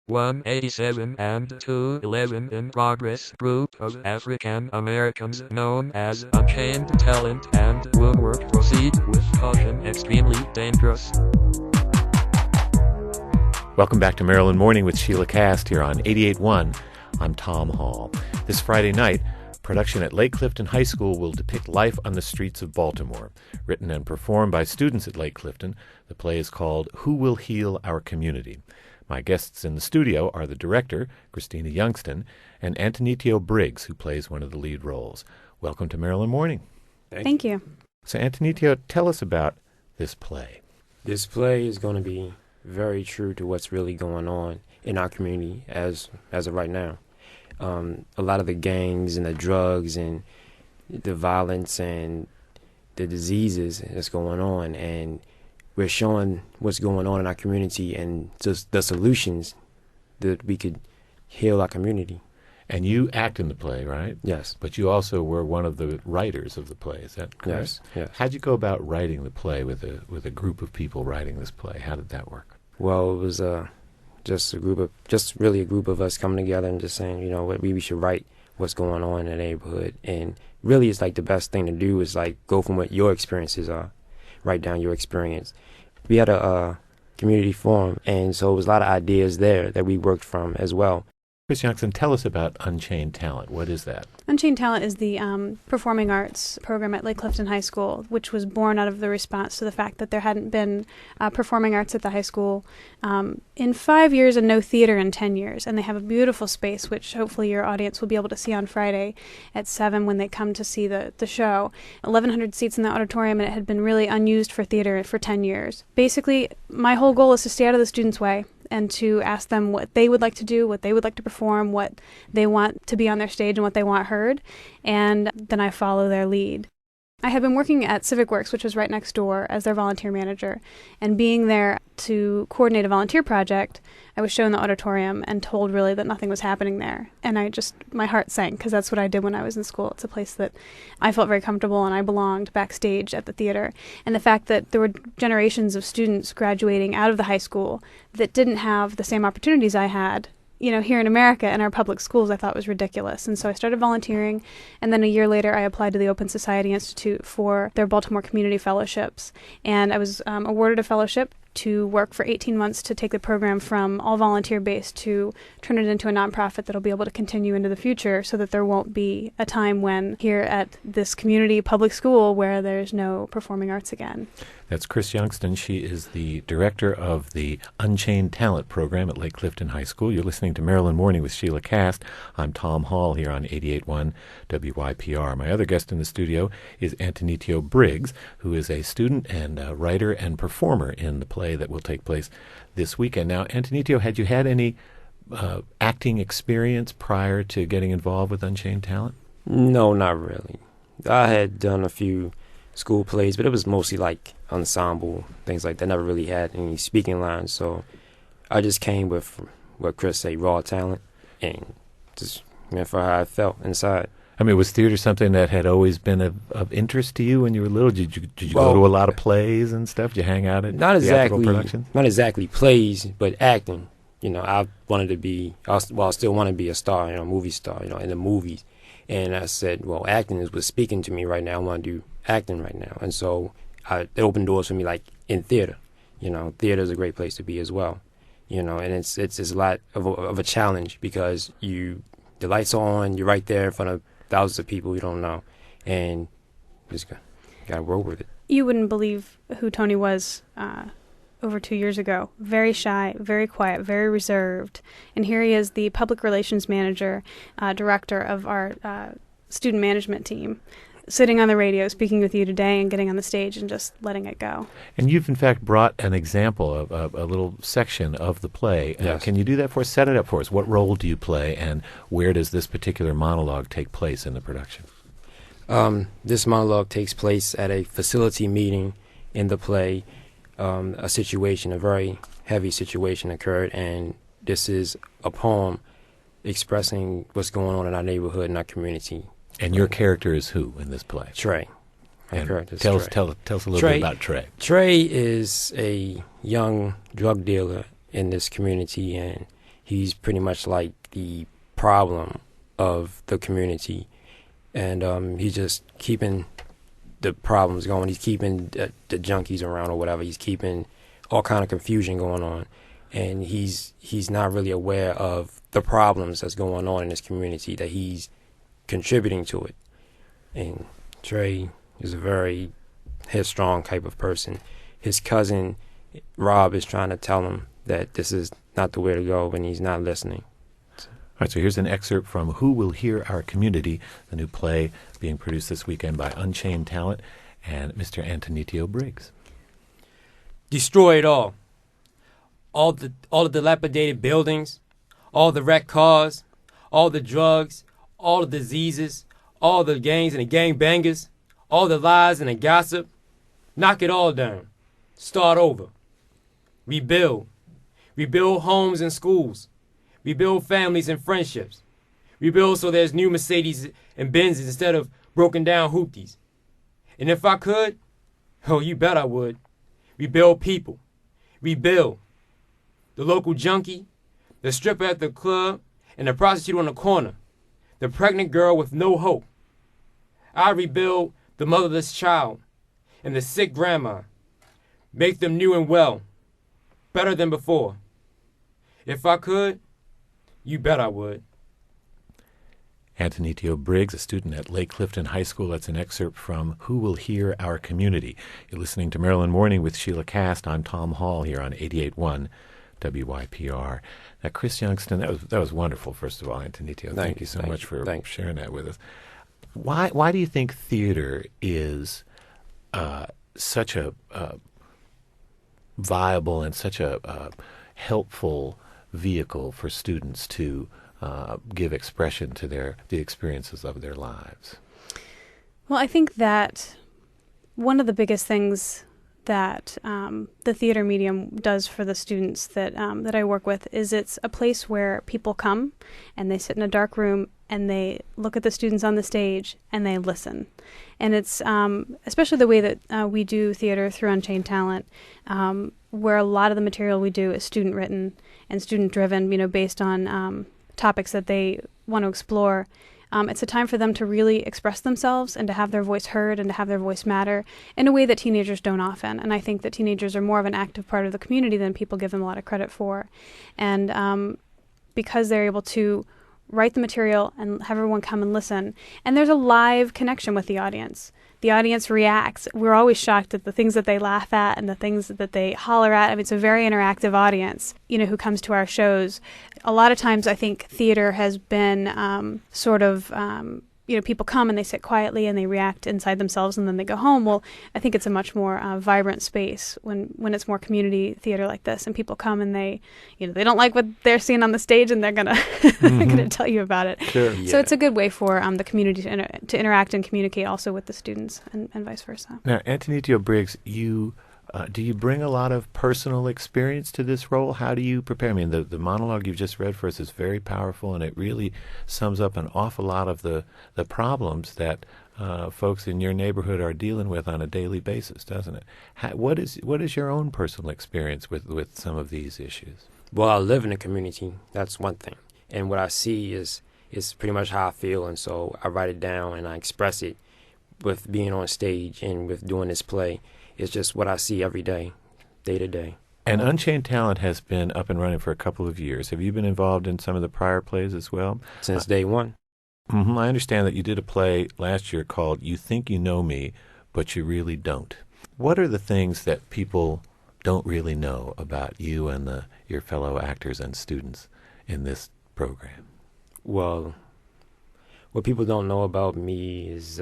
187 and 211 in progress. Group of African Americans known as Unchained Talent and Woodwork proceed with caution, extremely dangerous. Welcome back to Maryland Morning with Sheila Kast here on 88.1. I'm Tom Hall. This Friday night, production at Lake Clifton High School will depict life on the streets of Baltimore. Written and performed by students at Lake Clifton, the play is called Who Will Heal Our Community? My guests in the studio are the director, Christina Youngston, and Antonitio Briggs, who plays one of the lead roles. Welcome to Maryland Morning. Thank you. So, Antonitio, tell us about this play. This play is going to be very true to what's really going on in our community as of right now. A lot of the gangs and the drugs and the violence and the diseases that's going on, and we're showing what's going on in our community and just the solutions that we could heal our community. And you act in the play, right? Yes. But you also were one of the writers of the play, is that correct? Yes. How'd you go about writing the play with a group of people writing this play? How did that work? Well, it was just a group of us coming together and just saying, you know what, we should write what's going on in the neighborhood. And really, it's like the best thing to do is like go from what your experiences are, write down your experience. We had a community forum, and so it was a lot of ideas there that we worked from as well. Chris Youngston, tell us about Unchained Talent. What is that? Unchained Talent is the performing arts program at Lake Clifton High School, which was born out of the response to the fact that there hadn't been performing arts at the high school in 5 years and no theater in 10 years. And they have a beautiful space, which hopefully your audience will be able to see on Friday at 7 when they come to see the show. 1,100 seats in the auditorium, and it had been really unused for theater for 10 years. Basically, my whole goal is to stay out of the students' way and to ask them what they would like to do, what they would like to perform, what they want to be on their stage and what they want heard, and then I follow their lead. I had been working at Civic Works, which was right next door, as their volunteer manager, and being there to coordinate a volunteer project, I was shown the auditorium and told really that nothing was happening there. And my heart sank, because that's what I did when I was in school. It's a place that I felt very comfortable and I belonged backstage at the theater. And the fact that there were generations of students graduating out of the high school that didn't have the same opportunities I had, you know, here in America in our public schools, I thought was ridiculous. And so I started volunteering, and then a year later I applied to the Open Society Institute for their Baltimore Community Fellowships. And I was awarded a fellowship to work for 18 months to take the program from all volunteer-based to turn it into a nonprofit that'll be able to continue into the future, so that there won't be a time when here at this community public school where there's no performing arts again. That's Chris Youngston. She is the director of the Unchained Talent program at Lake Clifton High School. You're listening to Maryland Morning with Sheila Kast. I'm Tom Hall here on 88.1 WYPR. My other guest in the studio is Antonitio Briggs, who is a student and a writer and performer in the play that will take place this weekend. Now, Antonitio, had you had any acting experience prior to getting involved with Unchained Talent? No, not really. I had done a few school plays, but it was mostly like ensemble, things like that. Never really had any speaking lines, so I just came with what Chris said, raw talent, and just went for how I felt inside. I mean, was theater something that had always been of interest to you when you were little? Did you go to a lot of plays and stuff? Did you hang out at theatrical productions? Not exactly plays, but acting. You know, I wanted to be, I still want to be a star, you know, movie star, you know, in the movies. And I said, well, acting was speaking to me right now. I want to do acting right now. And so it opened doors for me, like in theater. You know, theater is a great place to be as well. You know, and it's a lot of a challenge, because the lights are on, you're right there in front of thousands of people you don't know, and just got to roll with it. You wouldn't believe who Tony was over 2 years ago. Very shy, very quiet, very reserved. And here he is, the public relations manager, director of our student management team, sitting on the radio, speaking with you today, and getting on the stage and just letting it go. And you've, in fact, brought an example of a little section of the play. Yes. Can you do that for us? Set it up for us. What role do you play, and where does this particular monologue take place in the production? This monologue takes place at a facility meeting in the play. A very heavy situation occurred, and this is a poem expressing what's going on in our neighborhood and our community. And your character is who in this play? Trey. Tell us a little bit about Trey. Trey is a young drug dealer in this community, and he's pretty much like the problem of the community, and he's just keeping the problems going. He's keeping the junkies around or whatever. He's keeping all kind of confusion going on, and he's not really aware of the problems that's going on in this community, that he's contributing to it. And Trey is a very headstrong type of person. His cousin Rob is trying to tell him that this is not the way to go, and he's not listening. All right, so here's an excerpt from Who Will Hear Our Community, the new play being produced this weekend by Unchained Talent and Mr. Antonitio Briggs. Destroy it all. All the dilapidated buildings, all the wrecked cars, all the drugs, all the diseases, all the gangs and the gangbangers, all the lies and the gossip. Knock it all down. Start over. Rebuild. Rebuild homes and schools. Rebuild families and friendships. Rebuild so there's new Mercedes and Benzes instead of broken down hoopties. And if I could, oh, you bet I would. Rebuild people. Rebuild. The local junkie, the stripper at the club, and the prostitute on the corner. The pregnant girl with no hope. I rebuild the motherless child and the sick grandma. Make them new and well. Better than before. If I could, you bet I would. Antonitio Briggs, a student at Lake Clifton High School. That's an excerpt from Who Will Hear Our Community. You're listening to Maryland Morning with Sheila Kast. I'm Tom Hall here on 88.1 WYPR. Now, Chris Youngston, that was wonderful, first of all, Antonitio. Thank you so much for sharing that with us. Why do you think theater is such a viable and such a helpful vehicle for students to give expression to the experiences of their lives? Well, I think that one of the biggest things that the theater medium does for the students that I work with is it's a place where people come and they sit in a dark room and they look at the students on the stage and they listen. And it's especially the way that we do theater through Unchained Talent, where a lot of the material we do is student written and student driven, based on topics that they want to explore. It's a time for them to really express themselves and to have their voice heard and to have their voice matter in a way that teenagers don't often. And I think that teenagers are more of an active part of the community than people give them a lot of credit for. And because they're able to write the material and have everyone come and listen, and there's a live connection with the audience. The audience reacts. We're always shocked at the things that they laugh at and the things that they holler at. I mean, it's a very interactive audience, who comes to our shows. A lot of times I think theater has been people come and they sit quietly and they react inside themselves and then they go home. Well, I think it's a much more vibrant space when it's more community theater like this, and people come and they don't like what they're seeing on the stage and they're gonna gonna tell you about it. Sure. Yeah. So it's a good way for the community to interact and communicate also with the students and vice versa. Now, Antonitio Briggs, do you bring a lot of personal experience to this role? How do you prepare? I mean, the monologue you've just read for us is very powerful, and it really sums up an awful lot of the problems that folks in your neighborhood are dealing with on a daily basis, doesn't it? What is your own personal experience with some of these issues? Well, I live in the community. That's one thing. And what I see is pretty much how I feel, and so I write it down and I express it with being on stage and with doing this play. It's just what I see every day, day to day. And Unchained Talent has been up and running for a couple of years. Have you been involved in some of the prior plays as well? Since day one. Mm-hmm. I understand that you did a play last year called You Think You Know Me, But You Really Don't. What are the things that people don't really know about you and your fellow actors and students in this program? Well, what people don't know about me is...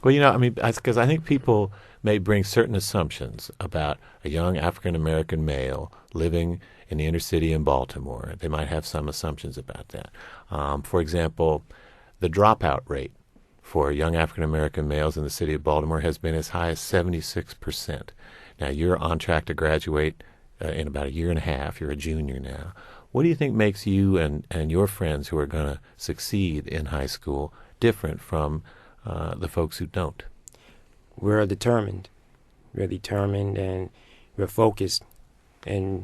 Well, because I think people may bring certain assumptions about a young African-American male living in the inner city in Baltimore. They might have some assumptions about that. For example, the dropout rate for young African-American males in the city of Baltimore has been as high as 76%. Now, you're on track to graduate in about a year and a half. You're a junior now. What do you think makes you and your friends who are going to succeed in high school different from the folks who don't? We're determined. We're determined and we're focused. And